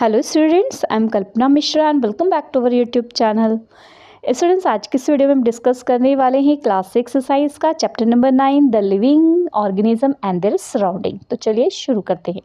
Hello students, I am Kalpana Mishra and welcome back to our YouTube channel. Students, आज की इस video में हम डिस्कस करने वाले हैं क्लास 6 एक्सरसाइज का chapter number 9 the living organism and their surrounding. तो चलिए शुरू करते हैं।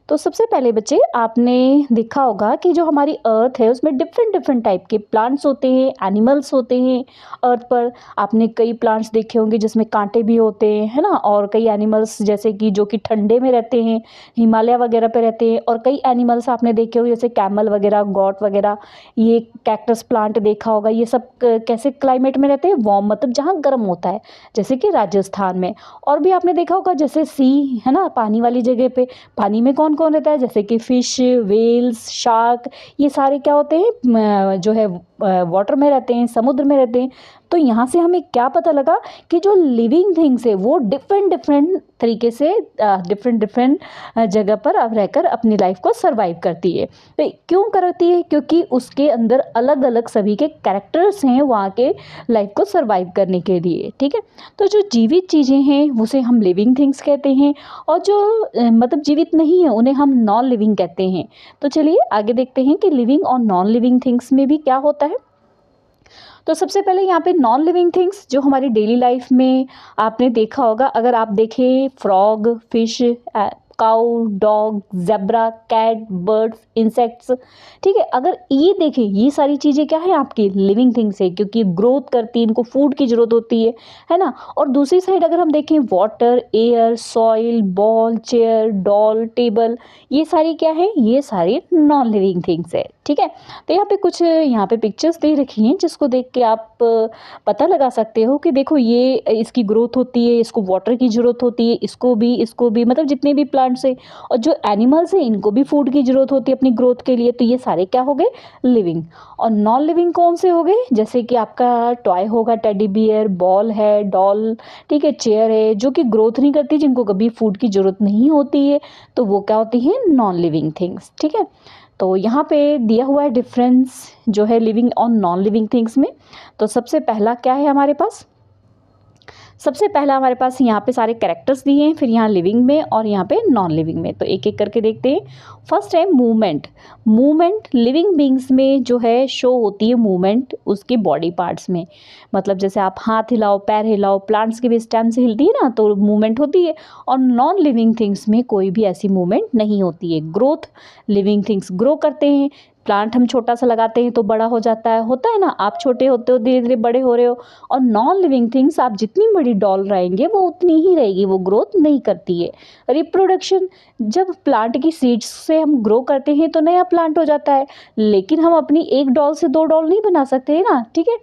तो सबसे पहले बच्चे, आपने देखा होगा कि जो हमारी अर्थ है उसमें डिफरेंट डिफरेंट टाइप के प्लांट्स होते हैं, एनिमल्स होते हैं। अर्थ पर आपने कई प्लांट्स देखे होंगे जिसमें कांटे भी होते हैं, है ना। और कई एनिमल्स जैसे कि जो कि ठंडे में रहते हैं, हिमालय वगैरह पे रहते हैं। और कई एनिमल्स आपने देखे होंगे जैसे कैमल वगैरह, गॉट वगैरह। ये कैक्टस प्लांट देखा होगा। ये सब कैसे क्लाइमेट में रहते हैं? वार्म, मतलब जहाँ गर्म होता है, जैसे कि राजस्थान में। और भी आपने देखा होगा जैसे सी, है ना, पानी वाली जगह पे। पानी में कौन कौन रहता है? जैसे कि फिश, वेल्स, शार्क। ये सारे क्या होते हैं? जो है वाटर में रहते हैं, समुद्र में रहते हैं। तो यहाँ से हमें क्या पता लगा कि जो लिविंग थिंग्स है वो डिफरेंट डिफरेंट तरीके से डिफरेंट डिफरेंट जगह पर अब रहकर अपनी लाइफ को सरवाइव करती है। तो क्यों करती है? क्योंकि उसके अंदर अलग अलग सभी के कैरेक्टर्स हैं वहाँ के लाइफ को सरवाइव करने के लिए। ठीक है। तो जो जीवित चीज़ें हैं उसे हम लिविंग थिंग्स कहते हैं, और जो मतलब जीवित नहीं है उन्हें हम नॉन लिविंग कहते हैं। तो चलिए आगे देखते हैं कि लिविंग और नॉन लिविंग थिंग्स में भी क्या होता है। तो सबसे पहले यहाँ पे नॉन लिविंग थिंग्स जो हमारी डेली लाइफ में आपने देखा होगा। अगर आप देखें, frog, fish, cow, dog, zebra, cat, birds, insects. ठीक है। अगर ये देखें, ये सारी चीज़ें क्या है? आपकी लिविंग थिंग्स है, क्योंकि ग्रोथ करती है, इनको फूड की जरूरत होती है ना। और दूसरी साइड अगर हम देखें, water, air, soil, ball, chair, doll, table, ये सारी क्या है? ये सारी नॉन लिविंग थिंग्स है। ठीक है। तो यहाँ पे कुछ यहाँ पे पिक्चर्स दे रखी हैं जिसको देख के आप पता लगा सकते हो कि देखो ये इसकी ग्रोथ होती है, इसको वाटर की ज़रूरत होती है, इसको भी, मतलब जितने भी प्लांट्स हैं और जो एनिमल्स हैं इनको भी फूड की ज़रूरत होती है अपनी ग्रोथ के लिए। तो ये सारे क्या हो गए? लिविंग। और नॉन लिविंग कौन से हो गए? जैसे कि आपका टॉय होगा, टेडी बियर, बॉल है, डॉल, ठीक है, चेयर है, जो कि ग्रोथ नहीं करती, जिनको कभी फूड की ज़रूरत नहीं होती है। तो वो क्या होती है? Non living things. ठीक है। तो यहाँ पे दिया हुआ है डिफरेंस जो है लिविंग और नॉन लिविंग थिंग्स में। तो सबसे पहला क्या है हमारे पास? सबसे पहला हमारे पास यहाँ पे सारे कैरेक्टर्स दिए हैं, फिर यहाँ लिविंग में और यहाँ पे नॉन लिविंग में। तो एक एक करके देखते हैं। फर्स्ट है मूवमेंट। मूवमेंट लिविंग बींग्स में जो है शो होती है मूवमेंट उसके बॉडी पार्ट्स में। मतलब जैसे आप हाथ हिलाओ, पैर हिलाओ, प्लांट्स की भी स्टेम से हिलती है ना, तो मूवमेंट होती है। और नॉन लिविंग थिंग्स में कोई भी ऐसी मूवमेंट नहीं होती है। ग्रोथ, लिविंग थिंग्स ग्रो करते हैं। प्लांट हम छोटा सा लगाते हैं तो बड़ा हो जाता है, होता है ना। आप छोटे होते हो, धीरे धीरे बड़े हो रहे हो। और नॉन लिविंग थिंग्स आप जितनी बड़ी डॉल रहेंगे वो उतनी ही रहेगी, वो ग्रोथ नहीं करती है। रिप्रोडक्शन, जब प्लांट की सीड्स से हम ग्रो करते हैं तो नया प्लांट हो जाता है, लेकिन हम अपनी एक डॉल से दो डॉल नहीं बना सकते है ना। ठीक है।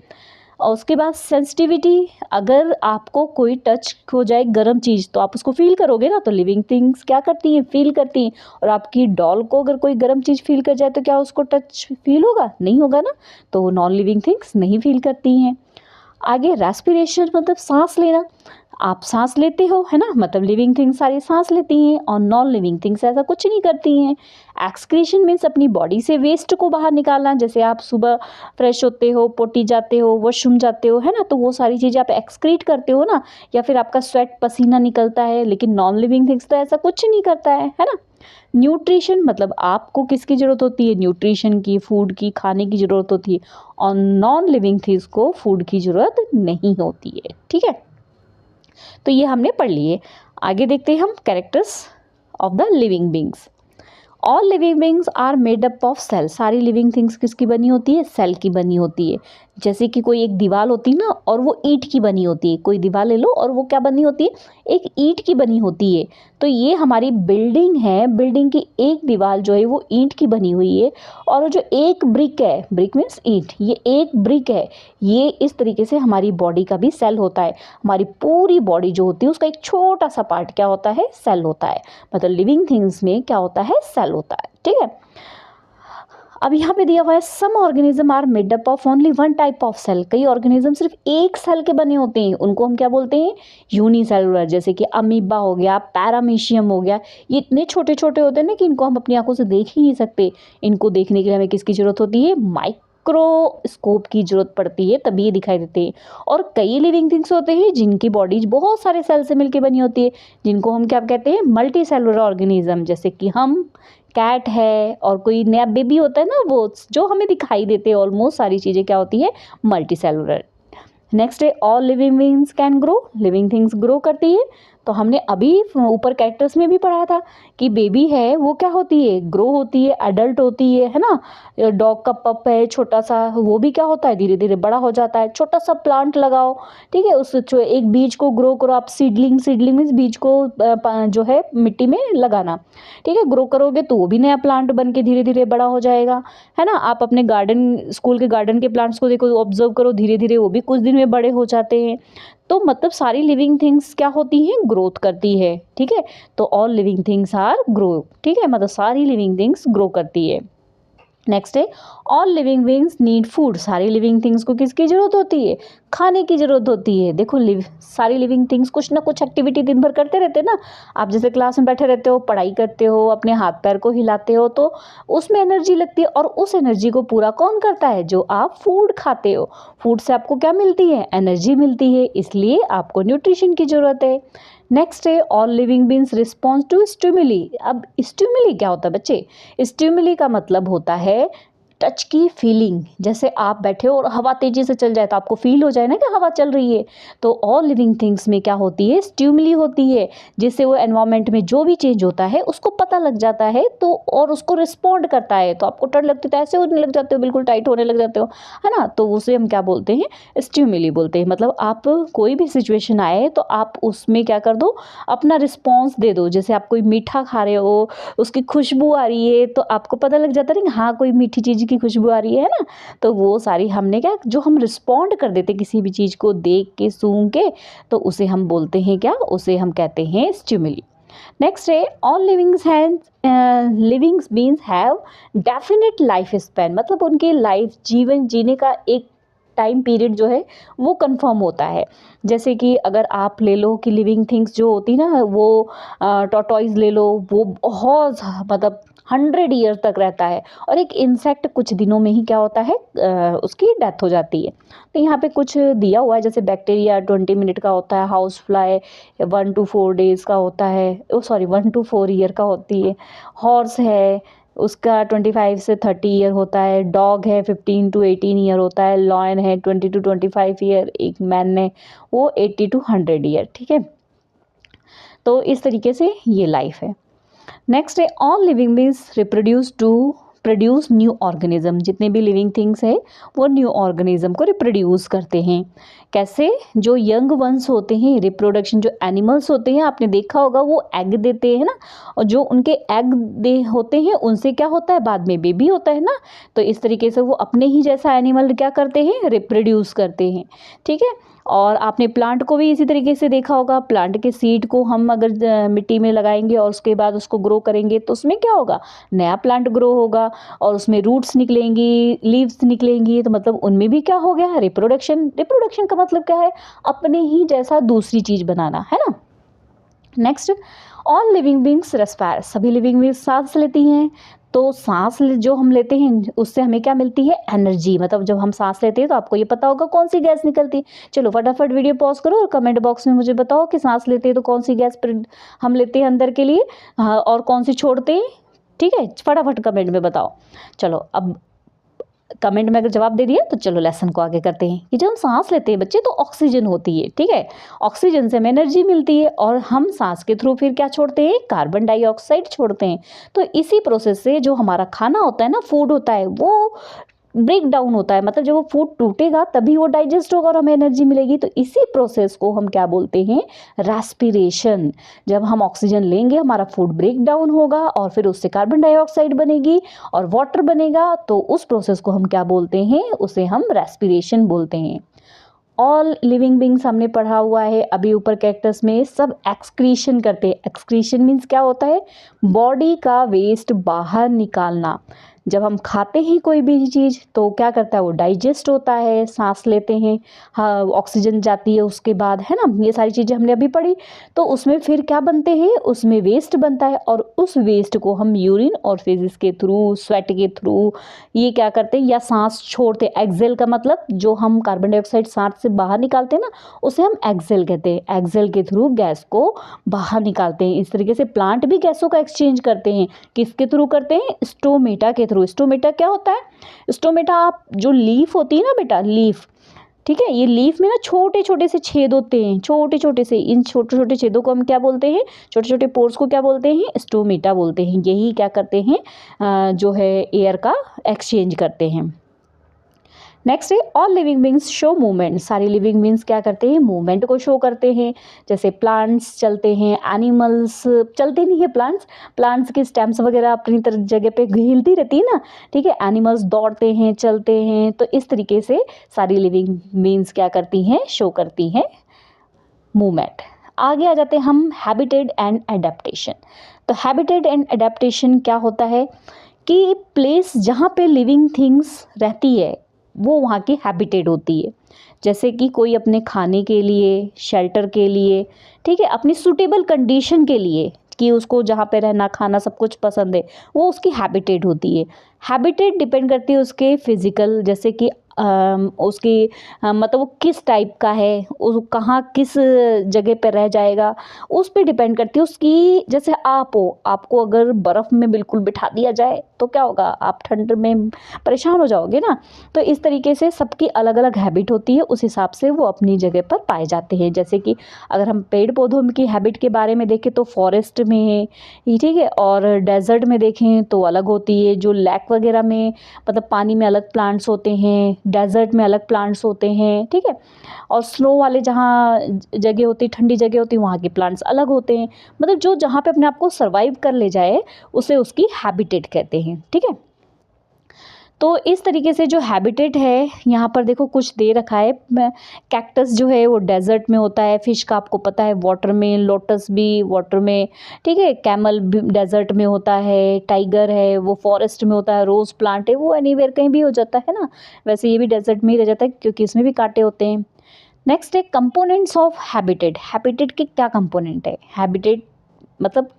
और उसके बाद सेंसिटिविटी, अगर आपको कोई टच हो जाए गर्म चीज़ तो आप उसको फील करोगे ना। तो लिविंग थिंग्स क्या करती हैं? फील करती हैं। और आपकी डॉल को अगर कोई गर्म चीज़ फील कर जाए तो क्या उसको टच फील होगा? नहीं होगा ना। तो नॉन लिविंग थिंग्स नहीं फील करती हैं। आगे रेस्पिरेशन, मतलब सांस लेना। आप सांस लेते हो, है ना, मतलब लिविंग थिंग्स सारी सांस लेती हैं। और नॉन लिविंग थिंग्स ऐसा कुछ नहीं करती हैं। एक्सक्रीशन मीन्स अपनी बॉडी से वेस्ट को बाहर निकालना। जैसे आप सुबह फ्रेश होते हो, पोटी जाते हो, वॉशरूम जाते हो, है ना, तो वो सारी चीज़ें आप एक्सक्रीट करते हो ना। या फिर आपका स्वेट, पसीना निकलता है। लेकिन नॉन लिविंग थिंग्स तो ऐसा कुछ नहीं करता है ना। न्यूट्रिशन, मतलब आपको किसकी ज़रूरत होती है? न्यूट्रिशन की, फूड की, खाने की ज़रूरत होती है। और नॉन लिविंग थिंग्स को फूड की ज़रूरत नहीं होती है। ठीक है। तो ये हमने पढ़ लिए। आगे देखते हैं हम characters of the living beings. All living beings are made up of cell. सारी लिविंग थिंग्स किसकी बनी होती है? सेल की बनी होती है। जैसे कि कोई एक दीवार होती है ना, और वो ईंट की बनी होती है। कोई दीवार ले लो और वो क्या बनी होती है? एक ईंट की बनी होती है। तो ये हमारी बिल्डिंग है। बिल्डिंग की एक दीवार जो है वो ईंट की बनी हुई है। और जो एक ब्रिक है, ब्रिक मीन्स ईंट, ये एक ब्रिक है। ये इस तरीके से हमारी बॉडी का भी सेल होता है। हमारी पूरी बॉडी जो होती है उसका एक छोटा सा पार्ट क्या होता है? सेल होता है। मतलब लिविंग थिंग्स में क्या होता है? सेल होता है। ठीक है। अब यहाँ पे दिया हुआ है some organism are made up of only one type of cell. कई ऑर्गेनिज्म सिर्फ एक सेल के बने होते हैं, उनको हम क्या बोलते हैं? यूनिसेलुलर। जैसे कि अमीबा हो गया, पैरामीशियम हो गया। ये इतने छोटे छोटे होते हैं ना कि इनको हम अपनी आंखों से देख ही नहीं सकते। इनको देखने के लिए हमें किसकी जरूरत होती है? माइक्रोस्कोप की जरूरत पड़ती है, तभी ये दिखाई देते हैं। और कई लिविंग थिंग्स होते हैं जिनकी बॉडी बहुत सारे सेल से मिलकर बनी होती है, जिनको हम क्या कहते हैं? Multi cellular organism. जैसे कि हम, कैट है और कोई नया बेबी होता है ना, वो जो हमें दिखाई देते हैं, ऑलमोस्ट सारी चीज़ें क्या होती है, मल्टी सेलुलर। नेक्स्ट है all living beings can grow, living things grow करती है। तो हमने अभी ऊपर कैरेक्टर्स में भी पढ़ा था कि बेबी है वो क्या होती है, ग्रो होती है, एडल्ट होती है ना। डॉग का पप है छोटा सा, वो भी क्या होता है, धीरे धीरे बड़ा हो जाता है। छोटा सा प्लांट लगाओ, ठीक है, उस एक बीज को ग्रो करो आप, सीडलिंग, सीडलिंग मीन्स बीज को जो है मिट्टी में लगाना, ठीक है, ग्रो करोगे तो वो भी नया प्लांट बन के धीरे धीरे बड़ा हो जाएगा, है ना। आप अपने गार्डन, स्कूल के गार्डन के प्लांट्स को देखो, ऑब्जर्व करो, धीरे धीरे वो भी कुछ दिन में बड़े हो जाते हैं। तो मतलब सारी लिविंग थिंग्स क्या होती हैं, ग्रोथ करती है, ठीक है। तो all living things are grow, ठीक है, मतलब सारी लिविंग थिंग्स ग्रो करती है। नेक्स्ट है all living beings need food, सारी लिविंग थिंग्स को किसकी जरूरत होती है, खाने की जरूरत होती है। देखो सारी लिविंग थिंग्स कुछ ना कुछ एक्टिविटी दिन भर करते रहते हैं ना। आप जैसे क्लास में बैठे रहते हो, पढ़ाई करते हो, अपने हाथ पैर को हिलाते हो, तो उसमें एनर्जी लगती है, और उस एनर्जी को पूरा कौन करता है, जो आप फूड खाते हो। फूड से आपको क्या मिलती है, एनर्जी मिलती है, इसलिए आपको न्यूट्रिशन की जरूरत है। नेक्स्ट है all living beings response to stimuli. अब स्टिमुली क्या होता है बच्चे, स्टिमुली का मतलब होता है टच की फीलिंग। जैसे आप बैठे हो और हवा तेजी से चल जाए तो आपको फील हो जाए ना कि हवा चल रही है। तो ऑल लिविंग थिंग्स में क्या होती है, स्टिमुली होती है, जिससे वो एनवायरनमेंट में जो भी चेंज होता है उसको पता लग जाता है, तो और उसको रिस्पॉन्ड करता है। तो आपको डर लगती है तो ऐसे होने लग जाते हो, बिल्कुल टाइट होने लग जाते हो, है ना। तो उसे हम क्या बोलते हैं, स्टिमुली बोलते हैं। मतलब आप कोई भी सिचुएशन आए तो आप उसमें क्या कर दो, अपना रिस्पॉन्स दे दो। जैसे आप कोई मीठा खा रहे हो, उसकी खुशबू आ रही है, तो आपको पता लग जाता है कि हाँ कोई मीठी चीज़ की खुशबू आ रही है ना। तो वो सारी हमने क्या, जो हम रिस्पॉन्ड कर देते किसी भी चीज़ को देख के, सूंघ के, तो उसे हम बोलते हैं क्या, उसे हम कहते हैं स्टिमुली। नेक्स्ट है all livings beings have definite life span. मतलब उनके लाइफ, जीवन जीने का एक टाइम पीरियड जो है वो कंफर्म होता है। जैसे कि अगर आप ले लो कि लिविंग थिंग्स जो होती ना, वो टॉर्टोइज ले लो, वो बहुत मतलब 100 ईयर तक रहता है, और एक इंसेक्ट कुछ दिनों में ही क्या होता है, उसकी डेथ हो जाती है। तो यहाँ पे कुछ दिया हुआ है, जैसे बैक्टीरिया 20 मिनट का होता है, हाउस फ्लाई 1 to 4 days का होता है, ओ सॉरी 1 to 4 ईयर का होती है। हॉर्स है, उसका 25 से 30 ईयर होता है। डॉग है 15 to 18 ईयर होता है। लॉयन है 20 to 25 ईयर। एक मैन ने वो 80 to 100 ईयर, ठीक है। तो इस तरीके से ये लाइफ है। नेक्स्ट है all living beings reproduce to produce new organism. जितने भी लिविंग थिंग्स हैं वो न्यू ऑर्गेनिज्म को रिप्रोड्यूस करते हैं। कैसे, जो यंग वंस होते हैं, रिप्रोडक्शन, जो एनिमल्स होते हैं आपने देखा होगा वो एग देते हैं ना, और जो उनके एग दे होते हैं उनसे क्या होता है, बाद में बेबी होता है ना। तो इस तरीके से वो अपने ही जैसा एनिमल क्या करते हैं, रिप्रोड्यूस करते हैं, ठीक है। और आपने प्लांट को भी इसी तरीके से देखा होगा। प्लांट के सीड को हम अगर मिट्टी में लगाएंगे और उसके बाद उसको ग्रो करेंगे तो उसमें क्या होगा, नया प्लांट ग्रो होगा, और उसमें रूट्स निकलेंगी, लीव्स निकलेंगी। तो मतलब उनमें भी क्या हो गया, रिप्रोडक्शन। रिप्रोडक्शन का मतलब क्या है, अपने ही जैसा दूसरी चीज़ बनाना, है ना। Next, all living beings respire. सभी लिविंग बींग्स सांस लेती हैं। तो सांस जो हम लेते हैं उससे हमें क्या मिलती है, एनर्जी। मतलब जब हम सांस लेते हैं तो आपको ये पता होगा कौन सी गैस निकलती है। चलो फटाफट वीडियो पॉज करो और कमेंट बॉक्स में मुझे बताओ कि सांस लेते हैं तो कौन सी गैस हम लेते हैं अंदर के लिए, हाँ, और कौन सी छोड़ते हैं, ठीक है। फटाफट कमेंट में बताओ। चलो अब कमेंट में अगर जवाब दे दिया तो चलो लेसन को आगे करते हैं। कि जब हम सांस लेते हैं बच्चे तो ऑक्सीजन होती है, ठीक है। ऑक्सीजन से हमें एनर्जी मिलती है, और हम सांस के थ्रू फिर क्या छोड़ते हैं, कार्बन डाइऑक्साइड छोड़ते हैं। तो इसी प्रोसेस से जो हमारा खाना होता है ना, फूड होता है, वो ब्रेक डाउन होता है। मतलब जब वो फूड टूटेगा तभी वो डाइजेस्ट होगा और हमें एनर्जी मिलेगी। तो इसी प्रोसेस को हम क्या बोलते हैं, रेस्पिरेशन। जब हम ऑक्सीजन लेंगे हमारा फूड ब्रेक डाउन होगा और फिर उससे कार्बन डाइऑक्साइड बनेगी और वाटर बनेगा। तो उस प्रोसेस को हम क्या बोलते हैं, उसे हम रेस्पिरेशन बोलते हैं। ऑल लिविंग बींग्स हमने पढ़ा हुआ है अभी ऊपर कैरेक्टर्स में, सब एक्सक्रीशन करते हैं। एक्सक्रीशन मीन्स क्या होता है, बॉडी का वेस्ट बाहर निकालना। जब हम खाते हैं कोई भी चीज़ तो क्या करता है, वो डाइजेस्ट होता है, सांस लेते हैं, हाँ ऑक्सीजन जाती है उसके बाद, है ना, ये सारी चीज़ें हमने अभी पढ़ी। तो उसमें फिर क्या बनते हैं, उसमें वेस्ट बनता है और उस वेस्ट को हम यूरिन और फेजेस के थ्रू, स्वेट के थ्रू ये क्या करते हैं, या सांस छोड़ते हैं। एक्सेल का मतलब जो हम कार्बन डाइऑक्साइड सांस से बाहर निकालते हैं ना, उसे हम एक्सेल कहते हैं। एक्सेल के थ्रू गैस को बाहर निकालते हैं। इस तरीके से प्लांट भी गैसों का एक्सचेंज करते हैं। किसके थ्रू करते हैं, स्टोमेटा के थ्रू। स्टोमेटा क्या होता है, स्टोमेटा आप जो लीफ होती है ना बेटा, लीफ, ठीक है, ये लीफ में ना छोटे छोटे से छेद होते हैं, छोटे छोटे से, इन छोटे छोटे छेदों को हम क्या बोलते हैं, छोटे छोटे पोर्स को क्या बोलते हैं, स्टोमेटा बोलते हैं। यही क्या करते हैं, जो है एयर का एक्सचेंज करते हैं। नेक्स्ट है all living beings show movement. सारी लिविंग बींग्स क्या करते हैं, मूवमेंट को शो करते हैं। जैसे प्लांट्स चलते हैं, एनिमल्स चलते नहीं है, प्लांट्स की स्टेम्स वगैरह अपनी तरह जगह पे हिलती रहती है ना, ठीक है। एनिमल्स दौड़ते हैं, चलते हैं। तो इस तरीके से सारी लिविंग बींग्स क्या करती हैं, शो करती हैं मूवमेंट। आगे आ जाते हैं हम हैबिटेट एंड एडेप्टेशन। तो हैबिटेट एंड एडेप्टेशन क्या होता है कि प्लेस जहाँ पे लिविंग थिंग्स रहती है वो वहाँ की हैबिटेट होती है। जैसे कि कोई अपने खाने के लिए, शेल्टर के लिए, ठीक है, अपनी सूटेबल कंडीशन के लिए, कि उसको जहाँ पे रहना खाना सब कुछ पसंद है, वो उसकी हैबिटेट होती है। हैबिटेट डिपेंड करती है उसके फिजिकल, जैसे कि उसकी मतलब वो किस टाइप का है, वो कहाँ किस जगह पे रह जाएगा, उस पर डिपेंड करती है उसकी। जैसे आप हो, आपको अगर बर्फ़ में बिल्कुल बिठा दिया जाए तो क्या होगा, आप ठंड में परेशान हो जाओगे ना। तो इस तरीके से सबकी अलग अलग हैबिट होती है, उस हिसाब से वो अपनी जगह पर पाए जाते हैं। जैसे कि अगर हम पेड़ पौधों की हैबिट के बारे में देखें तो फॉरेस्ट में है, ठीक है, और डेजर्ट में देखें तो अलग होती है। जो लेक वगैरह में मतलब पानी में अलग प्लांट्स होते हैं, डेजर्ट में अलग प्लांट्स होते हैं, ठीक है। और स्नो वाले जहाँ जगह होती, ठंडी जगह होती, वहाँ के प्लांट्स अलग होते हैं। मतलब जो जहाँ पे अपने आप को सर्वाइव कर ले जाए उसे उसकी हैबिटेट कहते हैं, ठीक है। तो इस तरीके से जो हैबिटेट है, यहाँ पर देखो कुछ दे रखा है। कैक्टस जो है वो डेजर्ट में होता है, फिश का आपको पता है वाटर में, लोटस भी वाटर में, ठीक है, कैमल भी डेजर्ट में होता है, टाइगर है वो फॉरेस्ट में होता है, रोज प्लांट है वो एनीवेयर कहीं भी हो जाता है ना। वैसे ये भी डेजर्ट में ही रह जाता है क्योंकि इसमें भी कांटे होते हैं। नेक्स्ट है कंपोनेंट्स ऑफ हैबिटेट। हैबिटेट के क्या कंपोनेंट है, हैबिटेट मतलब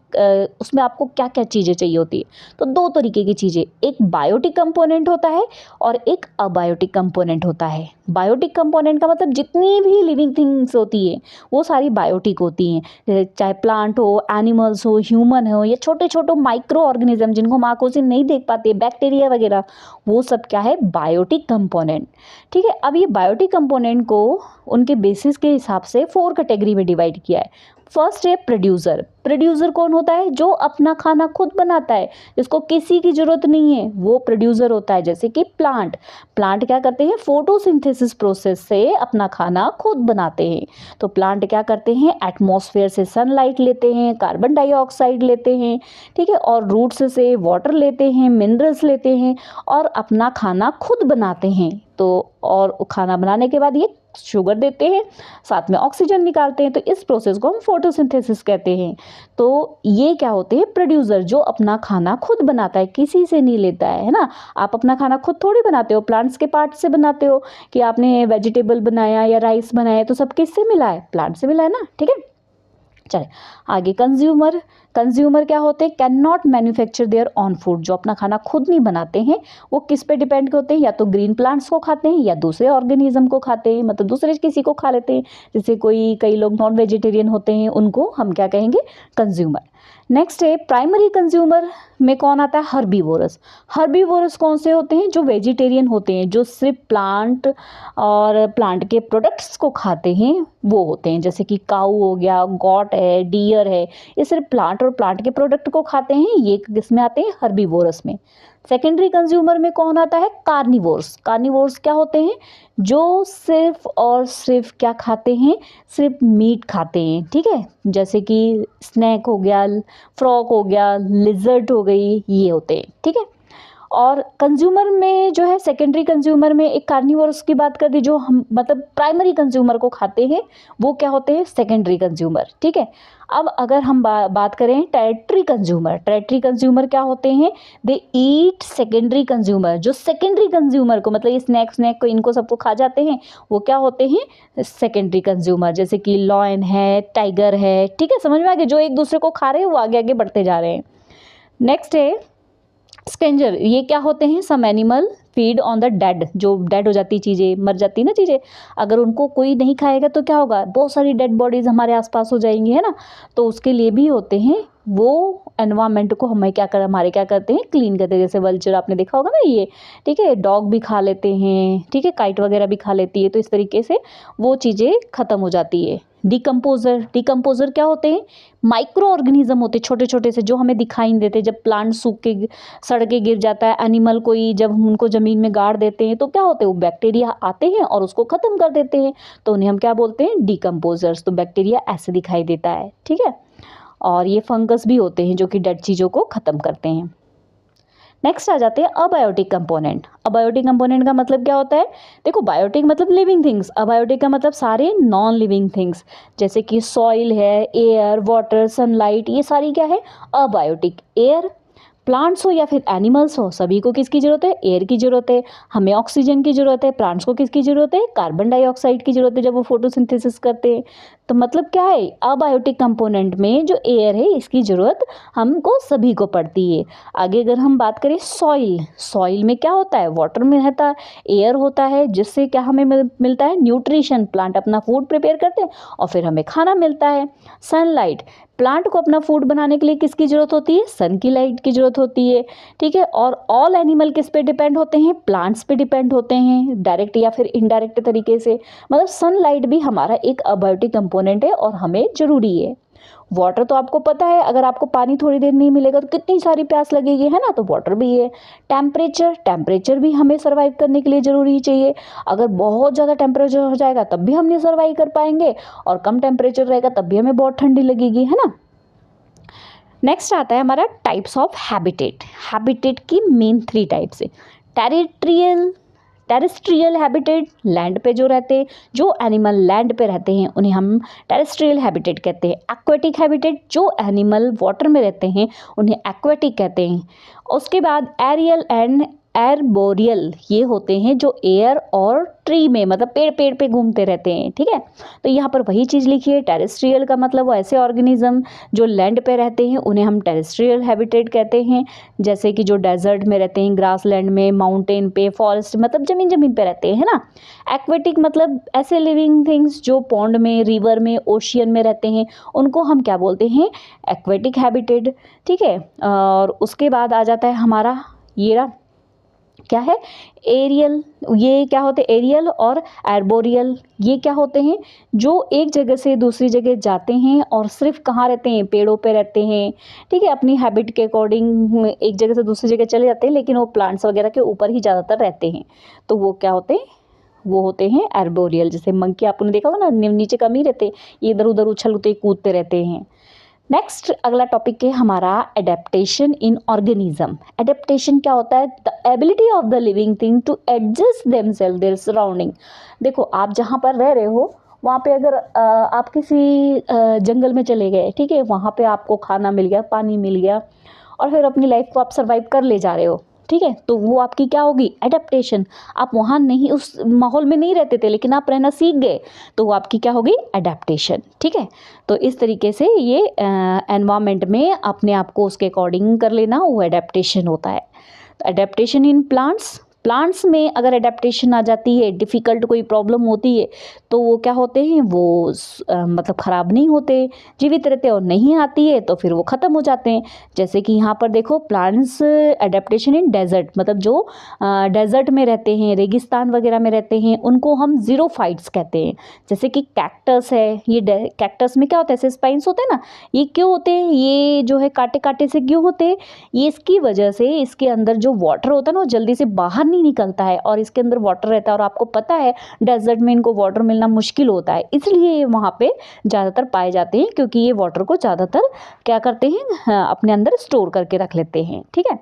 उसमें आपको क्या क्या चीज़ें चाहिए होती है। तो दो तरीके की चीज़ें, एक बायोटिक कंपोनेंट होता है और एक अबायोटिक कंपोनेंट होता है। बायोटिक कंपोनेंट का मतलब जितनी भी लिविंग थिंग्स होती है वो सारी बायोटिक होती हैं, चाहे प्लांट हो, एनिमल्स हो, ह्यूमन हो, या छोटे छोटे माइक्रो ऑर्गेनिज्म जिनको हम आंखों से नहीं देख पाते, बैक्टीरिया वगैरह, वो सब क्या है, बायोटिक कंपोनेंट, ठीक है। अब ये बायोटिक कंपोनेंट को उनके बेसिस के हिसाब से 4 कैटेगरी में डिवाइड किया है। फर्स्ट है प्रोड्यूसर। प्रोड्यूसर कौन होता है, जो अपना खाना खुद बनाता है, जिसको किसी की जरूरत नहीं है, वो प्रोड्यूसर होता है। जैसे कि प्लांट क्या करते हैं, फोटोसिंथेसिस प्रोसेस से अपना खाना खुद बनाते हैं। तो प्लांट क्या करते हैं, एटमॉस्फेयर से सनलाइट लेते हैं, कार्बन डाइऑक्साइड लेते हैं, ठीक है, और रूट्स से वाटर लेते हैं, मिनरल्स लेते हैं और अपना खाना खुद बनाते हैं। तो और खाना बनाने के बाद ये शुगर देते हैं, साथ में ऑक्सीजन निकालते हैं। तो इस प्रोसेस को हम फोटोसिंथेसिस कहते हैं। तो ये क्या होते हैं, प्रोड्यूसर, जो अपना खाना खुद बनाता है, किसी से नहीं लेता है ना। आप अपना खाना खुद थोड़ी बनाते हो, प्लांट्स के पार्ट से बनाते हो। कि आपने वेजिटेबल बनाया या राइस बनाया तो सब किससे मिला है, प्लांट से मिला है ना, ठीक है। चले आगे, कंज्यूमर क्या होते हैं, can not manufacture there on food. जो अपना खाना खुद नहीं बनाते हैं वो किस पे डिपेंड होते हैं, या तो ग्रीन प्लांट्स को खाते हैं या दूसरे ऑर्गेनिज्म को खाते हैं, मतलब दूसरे किसी को खा लेते हैं। जैसे कई लोग नॉन वेजिटेरियन होते हैं, उनको हम क्या कहेंगे, कंज्यूमर। नेक्स्ट है प्राइमरी कंज्यूमर में कौन आता है, हर्बीवोरस। हर्बीवोरस कौन से होते हैं, जो वेजिटेरियन होते हैं, जो सिर्फ प्लांट और प्लांट के प्रोडक्ट्स को खाते हैं वो होते हैं। जैसे कि काऊ हो गया, गॉट है, डियर है, ये सिर्फ प्लांट और प्लांट के प्रोडक्ट को खाते हैं, ये किसमें आते हैं, हर्बीवोरस में। सेकेंडरी कंज्यूमर में कौन आता है, कार्निवोर्स। कार्निवोर्स क्या होते हैं, जो सिर्फ और सिर्फ क्या खाते हैं, सिर्फ मीट खाते हैं, ठीक है। जैसे कि स्नैक हो गया, फ्रॉग हो गया, लिजर्ट हो गई, ये होते हैं, ठीक है। और कंज्यूमर में जो है सेकेंडरी कंज्यूमर में एक कार्निवोरस की बात कर दी, जो हम मतलब प्राइमरी कंज्यूमर को खाते हैं वो क्या होते हैं, सेकेंडरी कंज्यूमर। ठीक है, अब अगर हम बात करें टेरिटरी कंज्यूमर क्या होते हैं, दे ईट सेकेंडरी कंज्यूमर, जो सेकेंडरी कंज्यूमर को मतलब ये स्नैक को इनको सबको खा जाते हैं, वो क्या होते हैं, सेकेंडरी कंज्यूमर। जैसे कि लॉयन है, टाइगर है, ठीक है, समझ में आ गया, जो एक दूसरे को खा रहे हैं वो आगे आगे बढ़ते जा रहे हैं। नेक्स्ट है स्केंजर, ये क्या होते हैं, some animal feed on the dead, जो डेड हो जाती चीज़ें, मर जाती ना चीज़ें, अगर उनको कोई नहीं खाएगा तो क्या होगा, बहुत सारी डेड बॉडीज़ हमारे आसपास हो जाएंगी, है ना। तो उसके लिए भी होते हैं, वो एनवायरनमेंट को हमें क्या कर हमारे क्या करते हैं, क्लीन करते हैं। जैसे वल्चर आपने देखा होगा ना ये, ठीक है, डॉग भी खा लेते हैं, ठीक है, काइट वगैरह भी खा लेती है, तो इस तरीके से वो चीज़ें ख़त्म हो जाती है। डिकम्पोजर क्या होते हैं, माइक्रो ऑर्गेनिज्म होते हैं, छोटे छोटे से, जो हमें दिखाई नहीं देते। जब प्लांट सूख के सड़ के गिर जाता है, एनिमल कोई जब हम उनको ज़मीन में गाड़ देते हैं तो क्या होते हैं, वो बैक्टीरिया आते हैं और उसको ख़त्म कर देते हैं, तो उन्हें हम क्या बोलते हैं, डिकम्पोजर्स। तो बैक्टीरिया ऐसे दिखाई देता है, ठीक है। और ये फंगस भी होते हैं जो कि डेड चीज़ों को ख़त्म करते हैं। नेक्स्ट आ जाते हैं अबायोटिक कंपोनेंट। अबायोटिक कंपोनेंट का मतलब क्या होता है, देखो बायोटिक मतलब लिविंग थिंग्स, अबायोटिक का मतलब सारे नॉन लिविंग थिंग्स, जैसे कि सॉइल है, एयर, वाटर, सनलाइट, ये सारी क्या है, अबायोटिक। एयर, प्लांट्स हो या फिर एनिमल्स हो, सभी को किसकी ज़रूरत है, एयर की ज़रूरत है। हमें ऑक्सीजन की ज़रूरत है, प्लांट्स को किसकी ज़रूरत है, कार्बन डाइऑक्साइड की ज़रूरत है जब वो फोटोसिंथेसिस करते हैं। तो मतलब क्या है, अबायोटिक कंपोनेंट में जो एयर है इसकी ज़रूरत हमको सभी को पड़ती है। आगे अगर हम बात करें सॉइल में क्या होता है, वाटर में रहता है, एयर होता है, जिससे क्या हमें मिलता है, न्यूट्रिशन, प्लांट अपना फूड प्रिपेयर करते हैं और फिर हमें खाना मिलता है। सनलाइट, प्लांट को अपना फूड बनाने के लिए किसकी ज़रूरत होती है, सन की लाइट की ज़रूरत होती है, ठीक है। और ऑल एनिमल किस पे डिपेंड होते हैं, प्लांट्स पे डिपेंड होते हैं, डायरेक्ट या फिर इनडायरेक्ट तरीके से। मतलब सनलाइट भी हमारा एक अबायोटिक कंपोनेंट है और हमें ज़रूरी है। वाटर तो आपको पता है, अगर आपको पानी थोड़ी देर नहीं मिलेगा तो कितनी सारी प्यास लगेगी, है ना, तो वाटर भी है। टेम्परेचर भी हमें सर्वाइव करने के लिए ज़रूरी चाहिए। अगर बहुत ज़्यादा टेम्परेचर हो जाएगा तब भी हम नहीं सर्वाइव कर पाएंगे, और कम टेम्परेचर रहेगा तब भी हमें बहुत ठंडी लगेगी, है ना। नेक्स्ट आता है हमारा टाइप्स ऑफ हैबिटेट की मेन 3 टाइप्स है। टेरेस्ट्रियल हैबिटेट, लैंड पे जो रहते हैं, जो एनिमल लैंड पे रहते हैं उन्हें हम टेरेस्ट्रियल हैबिटेट कहते हैं। एक्वेटिक हैबिटेट, जो एनिमल वाटर में रहते हैं उन्हें एक्वेटिक कहते हैं। उसके बाद एरियल एंड एरबोरियल, ये होते हैं जो एयर और ट्री में मतलब पेड़ पे घूमते रहते हैं, ठीक है। तो यहाँ पर वही चीज़ लिखी है, टेरेस्ट्रियल का मतलब वो ऐसे ऑर्गेनिज्म जो लैंड पे रहते हैं उन्हें हम टेरेस्ट्रियल हैबिटेट कहते हैं। जैसे कि जो डेजर्ट में रहते हैं, ग्रास लैंड में, माउंटेन पे, फॉरेस्ट, मतलब ज़मीन पे रहते हैं, है ना। एक्वेटिक मतलब ऐसे लिविंग थिंग्स जो पॉन्ड में, रिवर में, ओशियन में रहते हैं, उनको हम क्या बोलते हैं, एक्वेटिक हैबिटेट, ठीक है। और उसके बाद आ जाता है हमारा ये रहा क्या है, एरियल। ये क्या होते हैं, एरियल और एर्बोरियल, ये क्या होते हैं, जो एक जगह से दूसरी जगह जाते हैं और सिर्फ कहाँ रहते हैं, पेड़ों पे रहते हैं, ठीक है। अपनी हैबिट के अकॉर्डिंग एक जगह से दूसरी जगह चले जाते हैं, लेकिन वो प्लांट्स वगैरह के ऊपर ही ज़्यादातर रहते हैं, तो वो क्या होते हैं, वो होते हैं एर्बोरियल। जैसे मंकी आपने देखा होगा ना, नीचे कम ही रहते, ये इधर उधर उछलते कूदते रहते हैं। नेक्स्ट अगला टॉपिक है हमारा एडेप्टेशन इन ऑर्गेनिज्म। एडेप्टेशन क्या होता है, the ability of the living thing to adjust themselves their surrounding. देखो आप जहाँ पर रह रहे हो वहाँ पे अगर आप किसी जंगल में चले गए, ठीक है, वहाँ पे आपको खाना मिल गया, पानी मिल गया, और फिर अपनी लाइफ को आप सर्वाइव कर ले जा रहे हो, ठीक है, तो वो आपकी क्या होगी, एडेप्टेशन। आप वहाँ नहीं, उस माहौल में नहीं रहते थे, लेकिन आप रहना सीख गए, तो वो आपकी क्या होगी, एडेप्टेशन, ठीक है। तो इस तरीके से ये एनवायरनमेंट में अपने आप को उसके अकॉर्डिंग कर लेना, वो एडेप्टेशन होता है। तो एडेप्टेशन इन प्लांट्स में अगर एडेप्टेशन आ जाती है, डिफ़िकल्ट कोई प्रॉब्लम होती है, तो वो क्या होते हैं, वो मतलब ख़राब नहीं होते, जीवित रहते, और नहीं आती है तो फिर वो ख़त्म हो जाते हैं। जैसे कि यहाँ पर देखो, प्लांट्स एडेप्टेशन इन डेजर्ट, मतलब जो डेजर्ट में रहते हैं, रेगिस्तान वगैरह में रहते हैं, उनको हम ज़ीरोफाइट्स कहते हैं। जैसे कि कैक्टस है, ये कैक्टस में क्या होता है, ऐसे स्पाइंस होते हैं ना, ये क्यों होते हैं, ये जो है कांटे कांटे से क्यों होते हैं, ये इसकी वजह से इसके अंदर जो वाटर होता है ना वो जल्दी से बाहर नहीं निकलता है, और इसके अंदर वाटर रहता है, और आपको पता है डेजर्ट में इनको वाटर मिलना मुश्किल होता है, इसलिए ये वहाँ पे ज़्यादातर पाए जाते हैं, क्योंकि ये वाटर को ज़्यादातर क्या करते हैं, अपने अंदर स्टोर करके रख लेते हैं, ठीक है।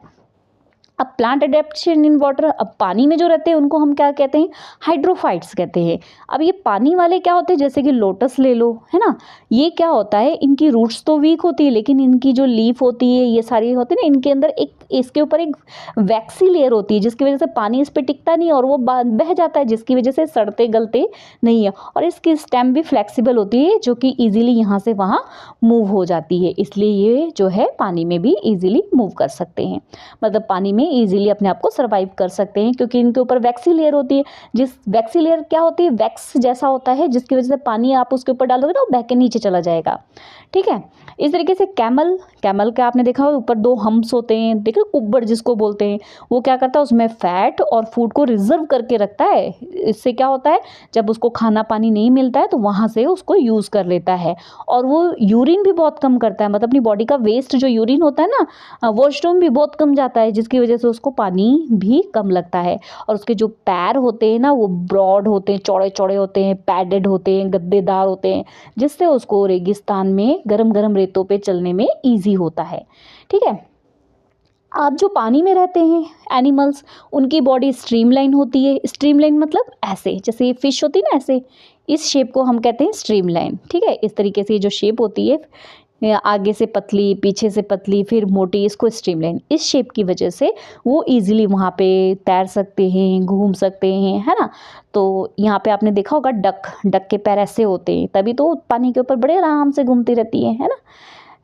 अब प्लांट एडेप्टेशन इन वाटर, अब पानी में जो रहते हैं उनको हम क्या कहते हैं, हाइड्रोफाइट्स कहते हैं। अब ये पानी वाले क्या होते हैं, जैसे कि लोटस ले लो, है ना, ये क्या होता है, इनकी रूट्स तो वीक होती है लेकिन इनकी जो लीफ होती है, ये सारी होती है ना, इनके अंदर एक, इसके ऊपर एक वैक्सी लेयर होती है जिसकी वजह से पानी इस पर टिकता नहीं और वो बह जाता है, जिसकी वजह से सड़ते गलते नहीं है। और इसकी स्टेम भी फ्लेक्सिबल होती है जो कि ईजिली यहाँ से वहाँ मूव हो जाती है, इसलिए ये जो है पानी में भी ईजिली मूव कर सकते हैं, मतलब पानी में इजीली अपने आप को सर्वाइव कर सकते हैं, क्योंकि इनके ऊपर वैक्सी लेयर होती है। जिस वैक्सी लेयर क्या होती है, वैक्स जैसा होता है, जिसकी वजह से पानी आप उसके ऊपर डालोगे ना, वो बह के नीचे चला जाएगा। ठीक है, इस तरीके से कैमल, कैमल का आपने देखा हो ऊपर 2 हम्प्स होते हैं, देखो कुब्बड़ जिसको बोलते हैं, वो क्या करता है, उसमें फैट और फूड को रिजर्व करके रखता है। इससे क्या होता है, जब उसको खाना पानी नहीं मिलता है तो वहाँ से उसको यूज़ कर लेता है। और वो यूरिन भी बहुत कम करता है, मतलब अपनी बॉडी का वेस्ट जो यूरिन होता है ना, वॉशरूम भी बहुत कम जाता है, जिसकी वजह से उसको पानी भी कम लगता है। और उसके जो पैर होते हैं ना, वो ब्रॉड होते हैं, चौड़े चौड़े होते हैं, पैडेड होते हैं, गद्देदार होते हैं, जिससे उसको रेगिस्तान में गरम गरम रेतों पे चलने में ईजी होता है। ठीक है, आप जो पानी में रहते हैं एनिमल्स, उनकी बॉडी स्ट्रीमलाइन होती है। स्ट्रीमलाइन मतलब ऐसे, जैसे ये फिश होती है ना, ऐसे, इस शेप को हम कहते हैं स्ट्रीमलाइन। ठीक है, इस तरीके से जो शेप होती है, आगे से पतली, पीछे से पतली, फिर मोटी, इसको स्ट्रीमलाइन, इस शेप की वजह से वो इजीली वहाँ पे तैर सकते हैं, घूम सकते हैं, है ना। तो यहाँ पे आपने देखा होगा डक, डक के पैर ऐसे होते हैं, तभी तो पानी के ऊपर बड़े आराम से घूमती रहती है ना।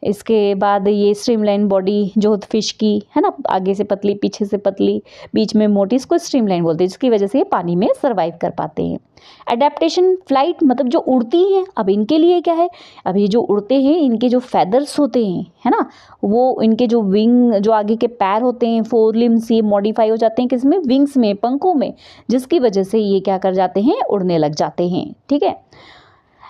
इसके बाद ये स्ट्रीमलाइन बॉडी जो फिश की, है ना, आगे से पतली, पीछे से पतली, बीच में मोटी, इसको स्ट्रीमलाइन बोलते हैं, जिसकी वजह से ये पानी में सर्वाइव कर पाते हैं। एडेप्टेशन, फ्लाइट, मतलब जो उड़ती हैं, अब इनके लिए क्या है, अब ये जो उड़ते हैं इनके जो फेदर्स होते हैं, है ना, वो इनके जो विंग, जो आगे के पैर होते हैं, 4 लिम्स, ये मॉडिफाई हो जाते हैं किसमें, विंग्स में, पंखों में, जिसकी वजह से ये क्या कर जाते हैं, उड़ने लग जाते हैं। ठीक है,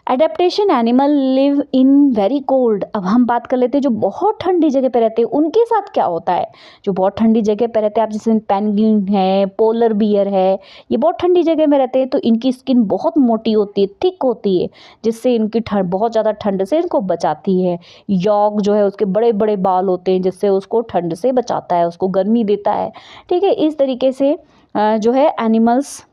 adaptation, animal live in very cold. अब हम बात कर लेते हैं जो बहुत ठंडी जगह पे रहते हैं, उनके साथ क्या होता है। जो बहुत ठंडी जगह पे रहते हैं, आप जैसे पेंगुइन है, पोलर बियर है, ये बहुत ठंडी जगह में रहते हैं, तो इनकी स्किन बहुत मोटी होती है, थिक होती है, जिससे इनकी ठंड, बहुत ज़्यादा ठंड से इनको बचाती है। यॉर्क जो है उसके बड़े बड़े बाल होते हैं, जिससे उसको ठंड से बचाता है, उसको गर्मी देता है। ठीक है, इस तरीके से जो है एनिमल्स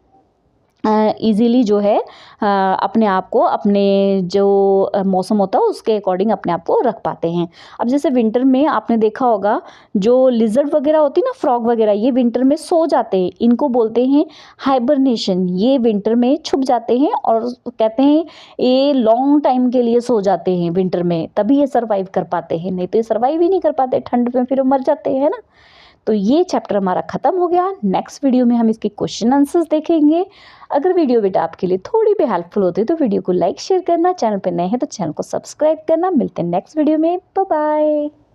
ईज़िली जो है अपने आप को, अपने जो मौसम होता है उसके अकॉर्डिंग अपने आप को रख पाते हैं। अब जैसे विंटर में आपने देखा होगा जो लिजर्ड वगैरह होती है ना, फ्रॉग वगैरह, ये विंटर में सो जाते हैं, इनको बोलते हैं हाइबरनेशन। ये विंटर में छुप जाते हैं और कहते हैं ये लॉन्ग टाइम के लिए सो जाते हैं विंटर में, तभी ये सर्वाइव कर पाते हैं, नहीं तो ये सर्वाइव ही नहीं कर पाते ठंड में, फिर वो मर जाते हैं ना। तो ये चैप्टर हमारा ख़त्म हो गया। नेक्स्ट वीडियो में हम इसके क्वेश्चन आंसर्स देखेंगे। अगर वीडियो बेटा आपके लिए थोड़ी भी हेल्पफुल होती है तो वीडियो को लाइक शेयर करना, चैनल पर नए हैं तो चैनल को सब्सक्राइब करना। मिलते हैं नेक्स्ट वीडियो में, बाय बाय।